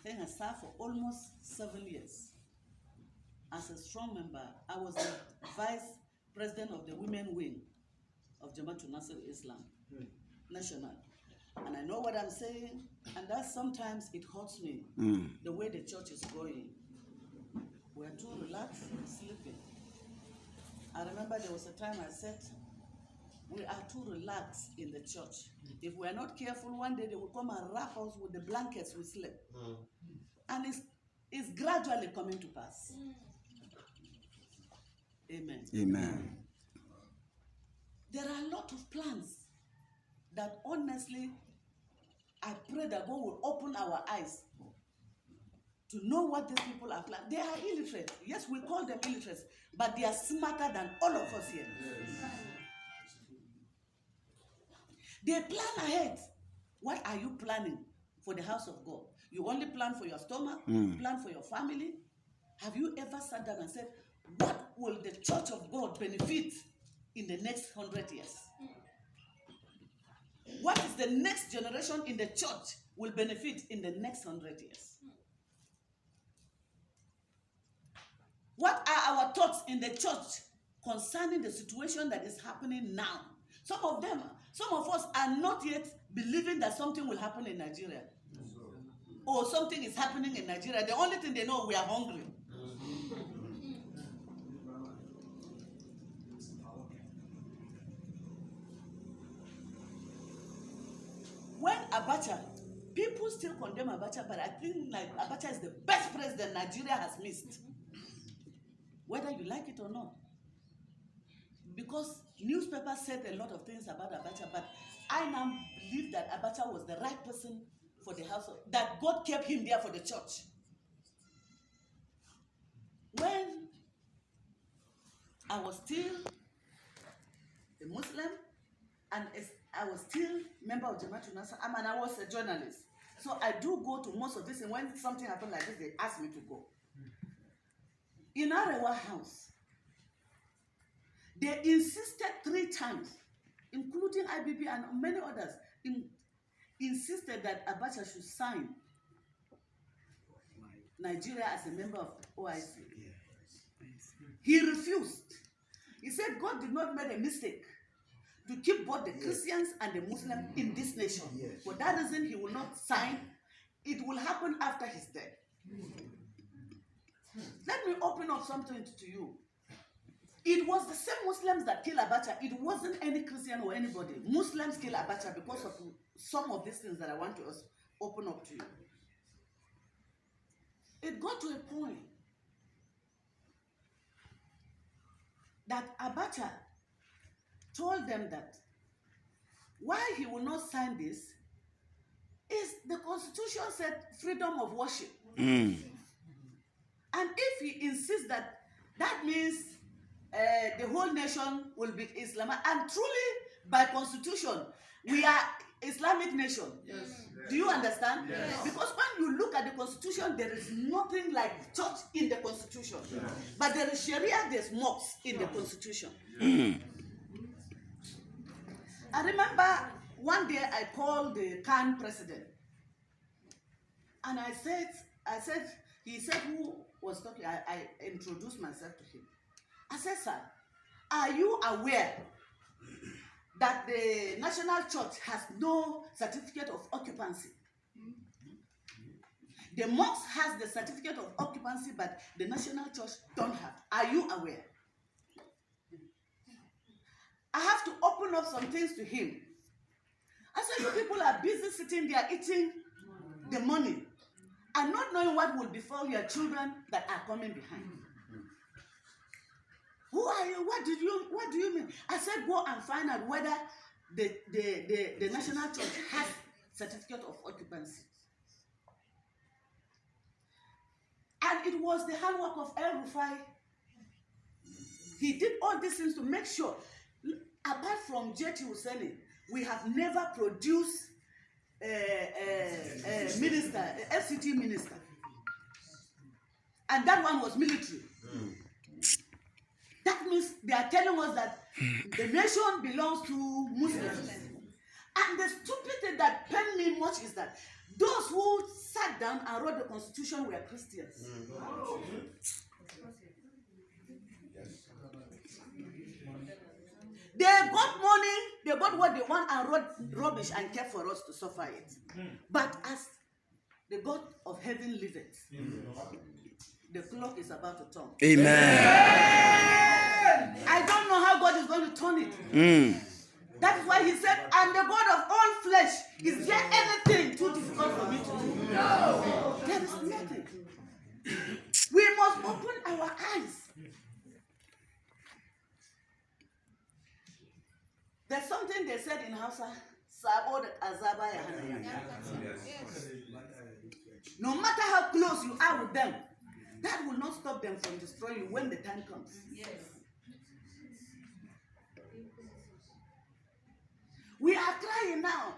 think I served for almost 7 years. As a strong member, I was the vice president of the women wing of Jamaatul Nasir Islam National. And I know what I'm saying, and that sometimes it hurts me, the way the church is going. We're too relaxed, sleeping. I remember there was a time I said, we are too relaxed in the church. If we are not careful, one day they will come and wrap us with the blankets we sleep. And it's gradually coming to pass. Amen. Amen. There are a lot of plans that honestly, I pray that God will open our eyes to know what these people are planning. They are illiterate. Yes, we call them illiterates, but they are smarter than all of us here. Yes. They plan ahead. What are you planning for the house of God? You only plan for your stomach, plan for your family. Have you ever sat down and said, what will the church of God benefit in the next 100 years? What is the next generation in the church will benefit in the next 100 years? What are our thoughts in the church concerning the situation that is happening now? Some of us are not yet believing that something will happen in Nigeria. Or something is happening in Nigeria. The only thing they know, we are hungry. When Abacha, people still condemn Abacha, but I think like Abacha is the best president Nigeria has missed. Whether you like it or not. Because newspapers said a lot of things about Abacha, but I now believe that Abacha was the right person for the house, that God kept him there for the church. When I was still a Muslim, and I was still member of Jamaatul Nasir, and I was a journalist. So I do go to most of this, and when something happened like this, they ask me to go. In Arewa House, they insisted 3 times, including IBB and many others, insisted that Abacha should sign Nigeria as a member of OIC. He refused. He said God did not make a mistake to keep both the Christians and the Muslims in this nation. For that reason, he will not sign. It will happen after his death. Let me open up something to you. It was the same Muslims that killed Abacha. It wasn't any Christian or anybody. Muslims killed Abacha because of some of these things that I want to open up to you. It got to a point that Abacha told them that why he will not sign this is the Constitution said freedom of worship. And if he insists that that means the whole nation will be Islamic, and truly by Constitution we are Islamic nation. Yes. Do you understand? Yes. Because when you look at the Constitution, there is nothing like church in the Constitution. Yes. But there is Sharia, there's mosques in the Constitution. I remember one day I called the Khan president, and I said, he said who was talking, I introduced myself to him. I said, sir, are you aware that the National Church has no certificate of occupancy? The mosque has the certificate of occupancy, but the National Church don't have. Are you aware? I have to open up some things to him. I said, you people are busy sitting there eating the money and not knowing what will befall your children that are coming behind. Who are you? What do you mean? I said, go and find out whether the National Church has certificate of occupancy. And it was the handwork of El Rufai. He did all these things to make sure, apart from J.T. Hussein, we have never produced a minister, a FCT minister. And that one was military. That means they are telling us that the nation belongs to Muslims. And the stupid thing that pained me much is that those who sat sat down and wrote the Constitution were Christians. They got money, they got what they want and wrote rubbish and kept for us to suffer it. But as the God of heaven liveth, the clock is about to turn. Amen. I don't know how God is going to turn it. That is why he said, I'm the God of all flesh. Is there anything too difficult for me to do? No. There is nothing. We must open our eyes. There's something they said in Hausa, Sabo Azaba Yahanaya. No matter how close you are with them, that will not stop them from destroying you when the time comes. Yes. We are crying now.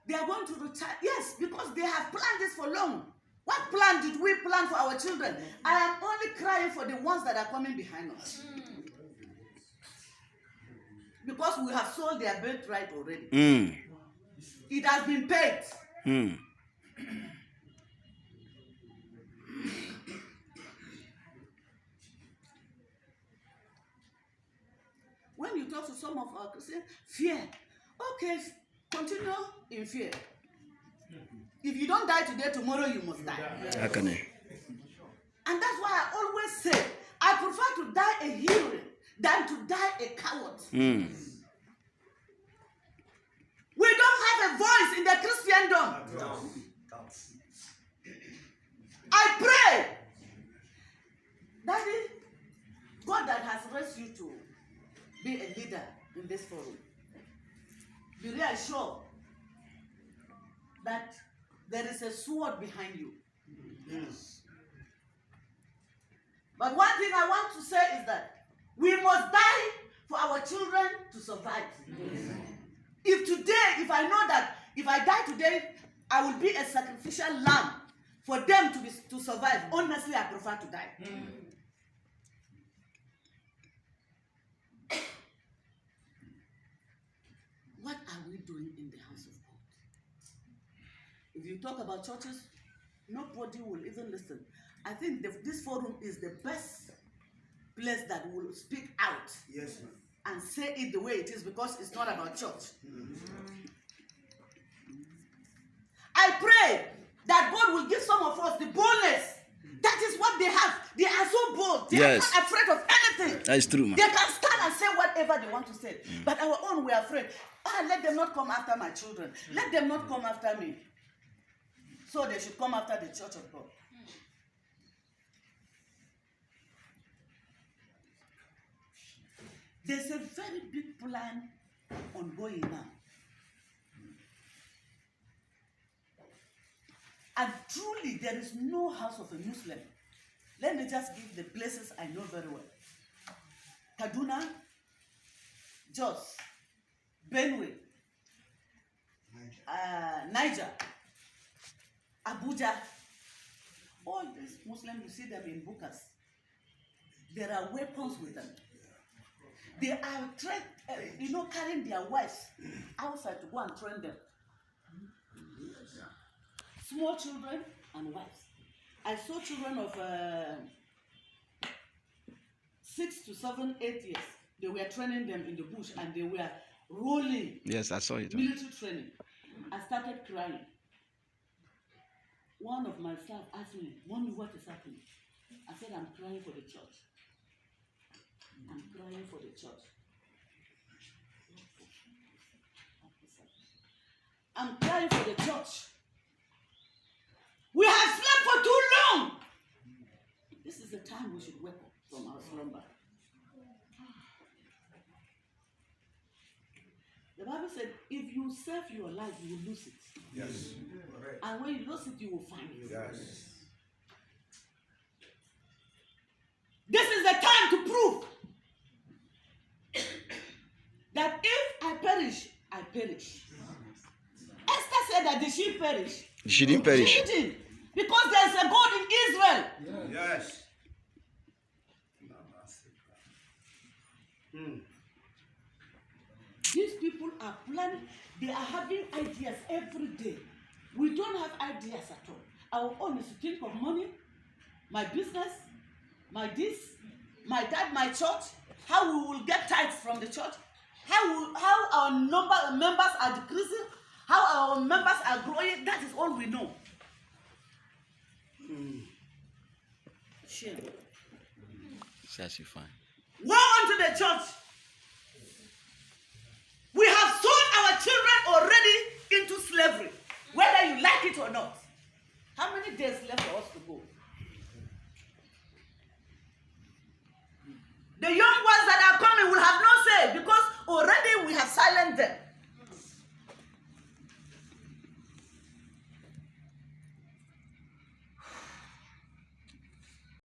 They are going to retire. Yes, because they have planned this for long. What plan did we plan for our children? I am only crying for the ones that are coming behind us. Because we have sold their birthright already. It has been paid. When you talk to some of our Christians, fear. Okay, continue in fear. If you don't die today, tomorrow you must die. How can I? And that's why I always say, I prefer to die a hero than to die a coward. We don't have a voice in the Christendom. I pray, Daddy, God that has raised you to be a leader in this forum, be reassured that there is a sword behind you. Yes. But one thing I want to say is that we must die for our children to survive. If I know that if I die today, I will be a sacrificial lamb for them to survive, honestly, I prefer to die. What are we doing in the house of God? If you talk about churches, nobody will even listen. I think this forum is the best place that will speak out. Yes, ma'am. And say it the way it is, because it's not about church. I pray that God will give some of us the boldness. That is what they have. They are so bold. They are not afraid of anything. That is true, man. They can stand and say whatever they want to say. But our own, we are afraid. Let them not come after my children. Let them not come after me. So they should come after the church of God. There's a very big plan ongoing now. And truly, there is no house of a Muslim. Let me just give the places I know very well. Kaduna, Jos, Benue, Niger, Abuja. All these Muslims, you see them in bukas. There are weapons with them. They are carrying their wives outside to go and train them. Small children and wives. I saw children of 6 to 7, 8 years. They were training them in the bush and they were rolling. Yes, I saw it. Military training. I started crying. One of my staff asked me, "Mommy, what is happening?" I said, "I'm crying for the church. I'm crying for the church. I'm crying for the church. We have slept for too long. This is the time we should wake up from our slumber." The Bible said, if you save your life, you will lose it. Yes. And when you lose it, you will find it. Yes. This is the time to prove that if I perish, I perish. Esther said that did she perish? She didn't perish. She didn't. Because there's a God in Israel. Yes. These people are planning, they are having ideas every day. We don't have ideas at all. Our own is to think of money, my business, my this, my dad, my church, how we will get tithes from the church, how our number of members are decreasing, how our members are growing. That is all we know. Shame. It's actually fine. Woe unto the church. We have sold our children already into slavery, whether you like it or not. How many days left for us to go? The young ones that are coming will have no say because already we have silenced them.